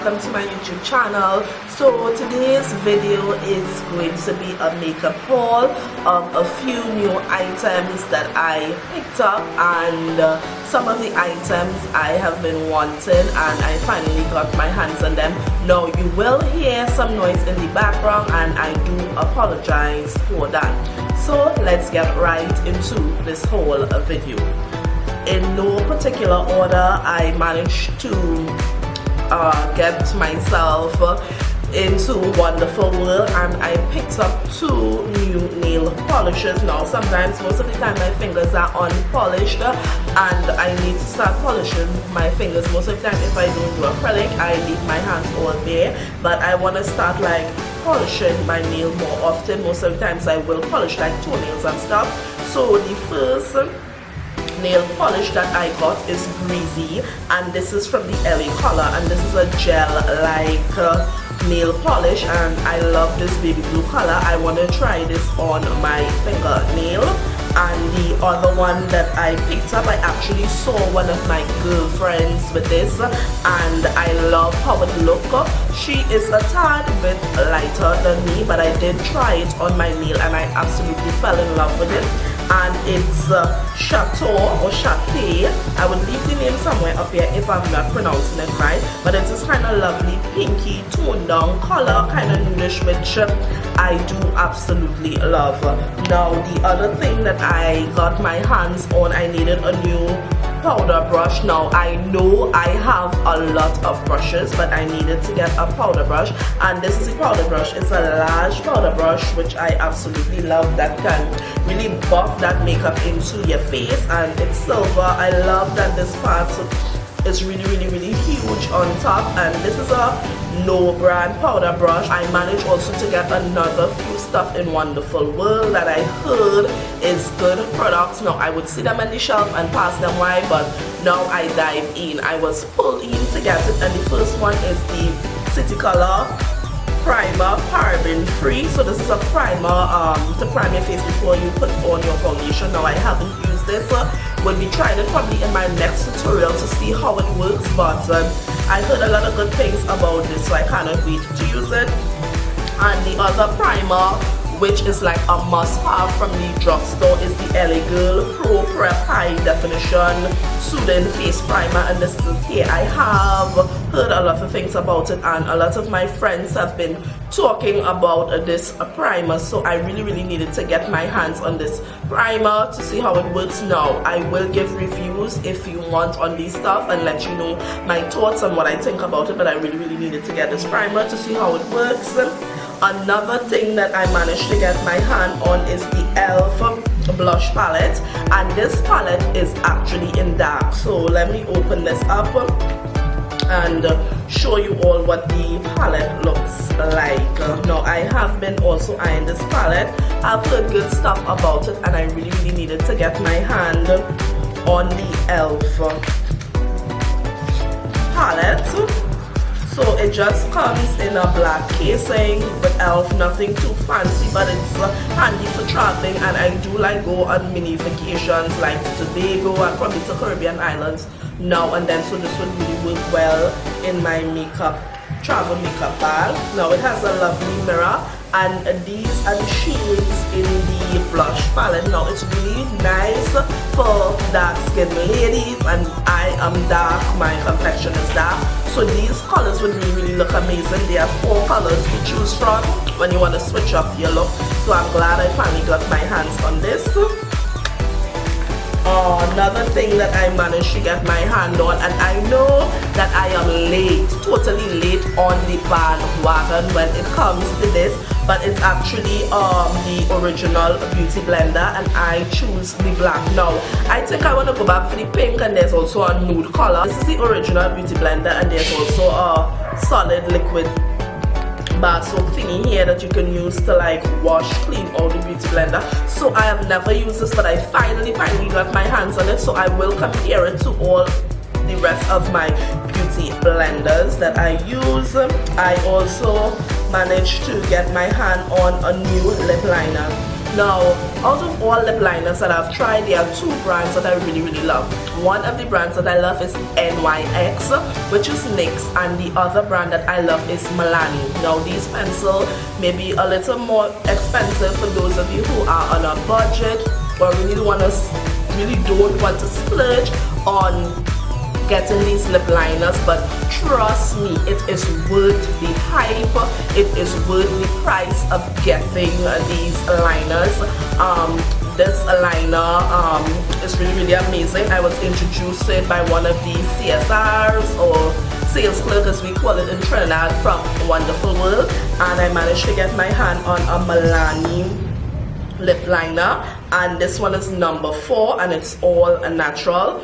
welcome to my YouTube channel. So today's video is going to be a makeup haul of a few new items that I picked up, and some of the items I have been wanting and I finally got my hands on them. Now you will hear some noise in the background and I do apologize for that. So let's get right into this whole video. In no particular order, I managed to get myself into Wonderful World, and I picked up two new nail polishes. Now sometimes, most of the time, my fingers are unpolished and I need to start polishing my fingers. Most of the time, if I don't do acrylic, I leave my hands all bare, but I want to start like polishing my nail more often. Most of the times I will polish like toenails and stuff. So the first nail polish that I got is Brezzy, and this is from the LA color, and this is a gel like nail polish, and I love this baby blue color. I want to try this on my fingernail. And the other one that I picked up, I actually saw one of my girlfriends with this and I love how it looks. She is a tad bit lighter than me, but I did try it on my nail and I absolutely fell in love with it. And it's Chateau or Chateau. I will leave the name somewhere up here if I'm not pronouncing it right, but it's this kind of lovely pinky toned down color, kind of nudish, which I do absolutely love. Now the other thing that I got my hands on, I needed a new powder brush. Now I know I have a lot of brushes, but I needed to get a powder brush, and this is a powder brush. It's a large powder brush which I absolutely love, that can really buff that makeup into your face, and it's silver. I love that this part is really huge on top, and this is a no brand powder brush. I managed also to get another few stuff in Wonderful World that I heard is good products. Now I would see them on the shelf and pass them by, but now I dive in. I was pulled in to get it, and the first one is the City Color Primer, paraben free. So this is a primer to prime your face before you put on your foundation. Now I haven't used this. We'll be trying it probably in my next tutorial to see how it works, but I heard a lot of good things about this, so I cannot wait to use it. And the other primer, which is like a must-have from the drugstore, is the LA Girl Pro Prep High Definition Soothing Face Primer, and this is it here. I have heard a lot of things about it, and a lot of my friends have been talking about this primer, so I really needed to get my hands on this primer to see how it works. Now I will give reviews if you want on this stuff and let you know my thoughts on what I think about it, but I really needed to get this primer to see how it works. Another thing that I managed to get my hand on is the e.l.f. blush palette, and this palette is actually in dark. So let me open this up and show you all what the palette looks like. Now I have been also eyeing this palette. I've heard good stuff about it, and I really needed to get my hand on the e.l.f. palette. So it just comes in a black casing with e.l.f. Nothing too fancy, but it's handy for traveling, and I do like go on mini vacations like to Tobago and probably to Caribbean islands now and then, so this would really work well in my travel makeup bag. Now it has a lovely mirror, and these are the shades in the blush palette. Now it's really nice for dark skinned ladies, and I am dark, my complexion is dark, so these colors would really look amazing. There are 4 colors to choose from when you want to switch up your look, so I'm glad I finally got my hands on this. Another thing that I managed to get my hand on, and I know that I am late, totally late on the bandwagon when it comes to this, but it's actually the original beauty blender, and I choose the black. Now I think I want to go back for the pink, and there's also a nude color. This is the original beauty blender, and there's also a solid liquid bar soap thingy here that you can use to like wash clean all the beauty blender. So I have never used this, but I finally got my hands on it, so I will compare it to all the rest of my beauty blenders that I use. I also managed to get my hand on a new lip liner. Now, out of all lip liners that I've tried, there are two brands that I really love. One of the brands that I love is NYX, which is NYX, and the other brand that I love is Milani. Now, these pencils may be a little more expensive for those of you who are on a budget or really don't want to splurge on getting these lip liners, but trust me, it is worth the hype. It is worth the price of getting these liners. This liner is really amazing. I was introduced to it by one of the CSRs, or sales clerk as we call it in Trinidad, from Wonderful World, and I managed to get my hand on a Milani lip liner, and this one is number 4, and it's all natural.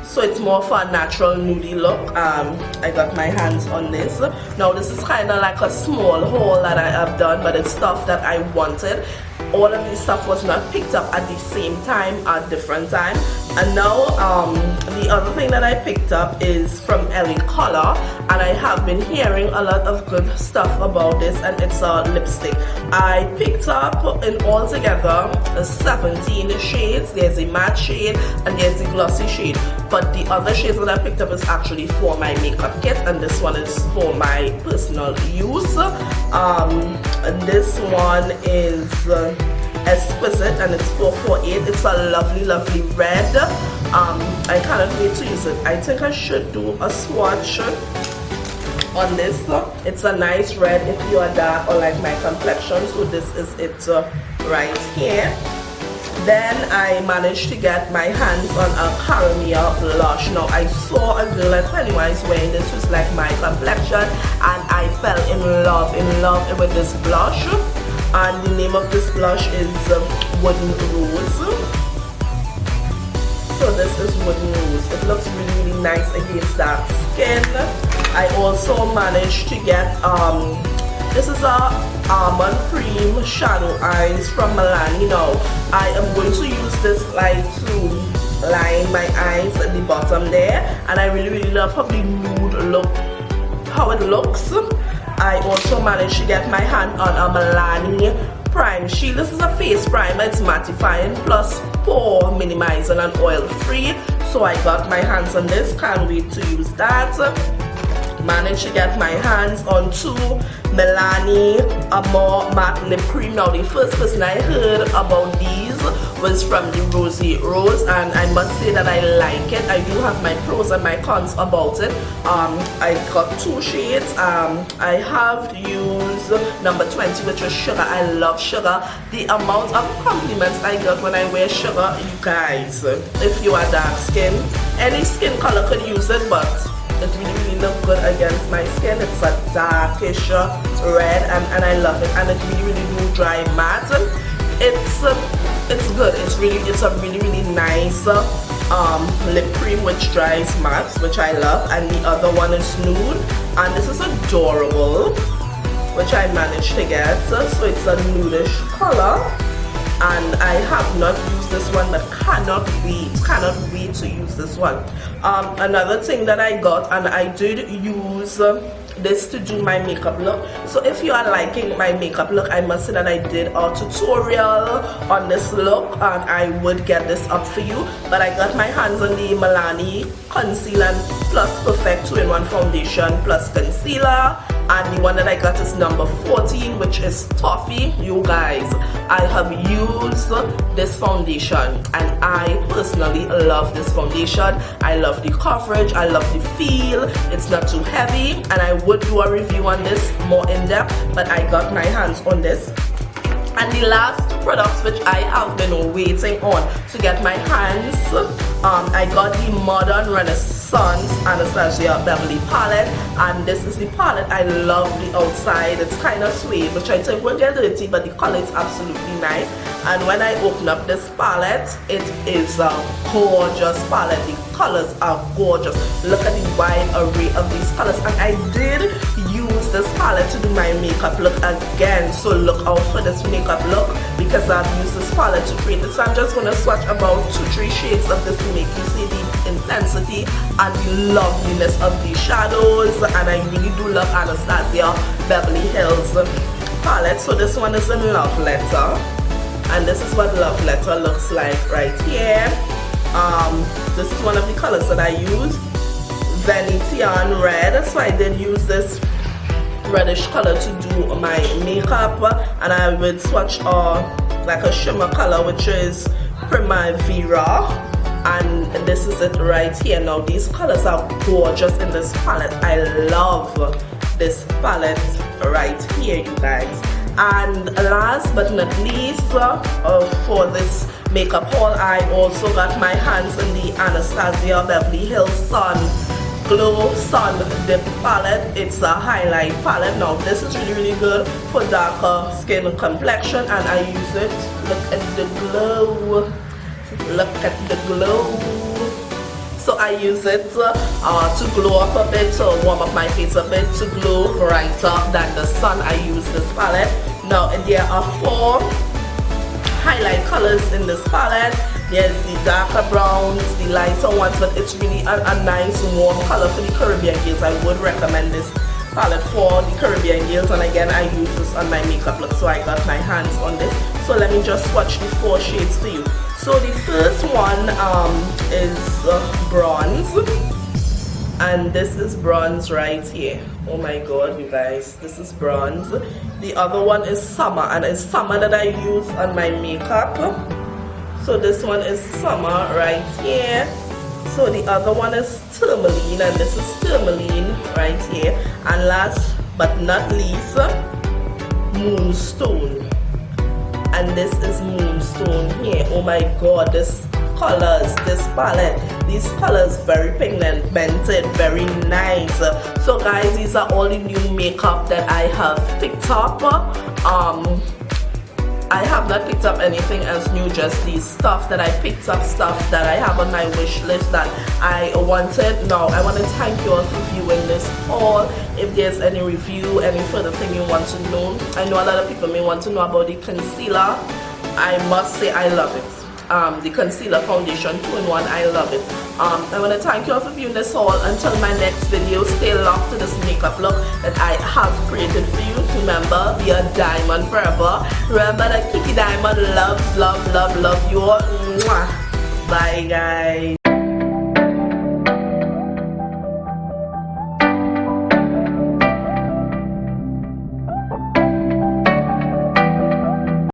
So it's more for a natural nudie look. I got my hands on this. Now this is kind of like a small haul that I have done, but it's stuff that I wanted. All of this stuff was not picked up at the same time, at different times. And now the other thing that I picked up is from LA Color, and I have been hearing a lot of good stuff about this, and it's a lipstick. I picked up in altogether 17 shades. There's a matte shade and there's a glossy shade, but the other shades that I picked up is actually for my makeup kit, and this one is for my personal use. And this one is Exquisite, and it's 448. It's a lovely red. I cannot wait to use it. I think I should do a swatch on this. It's a nice red if you are dark or like my complexion, so this is it right here. Then I managed to get my hands on a caramel blush. Now I saw a girl at Pennywise wearing this, was like my complexion, and I fell in love with this blush. And the name of this blush is Wooden Rose. So this is Wooden Rose. It looks really nice against dark skin. I also managed to get this is a Almond Cream Shadow Eyes from Milani. Now I am going to use this light to line my eyes at the bottom there, and I really love how the nude look, how it looks. I also managed to get my hand on a Milani Prime Shield. This is a face primer. It's mattifying plus pore minimizing and oil free. So I got my hands on this. Can't wait to use that. Managed to get my hands on 2 Milani Amour matte lip cream. Now the first person I heard about these was from the Rosy Rose, and I must say that I like it. I do have my pros and my cons about it. I got 2 shades. I have used number 20, which is Sugar. I love Sugar. The amount of compliments I got when I wear Sugar, you guys, if you are dark skin, any skin color could use it, but it really looks good against my skin. It's a darkish red, and I love it, and it really do dry matte. It's good. It's a really nice lip cream which dries matte, which I love. And the other one is nude, and this is adorable, which I managed to get. So it's a nudish color, and I have not used this one, but cannot wait to use this one. Another thing that I got, and I did use this to do my makeup look. So if you are liking my makeup look, I must say that I did a tutorial on this look, and I would get this up for you. But I got my hands on the Milani Concealer Plus Perfect 2-in-1 Foundation plus Concealer, and the one that I got is number 14, which is Toffee. You guys, I have used this foundation, and I personally love this foundation. I love the coverage, I love the feel. It's not too heavy, and I would do a review on this more in depth, but I got my hands on this. And the last products which I have been waiting on to get my hands, I got the Modern Renaissance Anastasia Beverly palette, and this is the palette. I love the outside. It's kind of suede, which I think will get dirty, but the color is absolutely nice. And when I open up this palette, it is a gorgeous palette. The colors are gorgeous. Look at the wide array of these colors, and I did use this palette to do my makeup look again, so look out for this makeup look, because I've used this palette to create it. So I'm just going to swatch about 2-3 shades of this to make you see the intensity and the loveliness of these shadows. And I really do love Anastasia Beverly Hills palette. So this one is in Love Letter. and this is what Love Letter looks like right here. This is one of the colors that I use, Venetian Red, so I did use this reddish color to do my makeup, and I would swatch like a shimmer color, which is Primavera, and this is it right here. Now these colors are gorgeous in this palette. I love this palette right here, you guys. And last but not least, for this makeup haul, I also got my hands in the Anastasia Beverly Hills Sun Glow Sun Dip palette. It's a highlight palette. Now this is really good for darker skin complexion, and I use it. Look at the glow. Look at the glow. So I use it to glow up a bit, to warm up my face a bit, to glow brighter than the sun. I use this palette. Now there are 4 highlight colors in this palette. There's the darker browns, the lighter ones, but it's really a nice warm color for the Caribbean girls. I would recommend this palette for the Caribbean girls, and again I use this on my makeup look, so I got my hands on this. So let me just swatch the 4 shades for you. So the first one is bronze, and this is bronze right here. Oh my god, you guys, this is bronze. The other one is summer, and it's summer that I use on my makeup. So this one is summer right here. So the other one is tourmaline, and this is tourmaline right here. And last but not least, moonstone, and this is moonstone here. Oh my god, this colors, this palette, these colors very pigmented, very nice. So guys, these are all the new makeup that I have picked up. I have not picked up anything else new, just these stuff that I picked up, stuff that I have on my wish list that I wanted. Now I want to thank you all for viewing this haul. If there's any review, any further thing you want to know, I know a lot of people may want to know about the concealer. I must say I love it. The concealer foundation 2-in-1, I love it. I want to thank you all for viewing this haul. Until my next video, stay locked to this makeup look that I have created for you. Remember, be a diamond forever. Remember that Kiki Diamond loves, love, love, love you all. Mwah. Bye guys.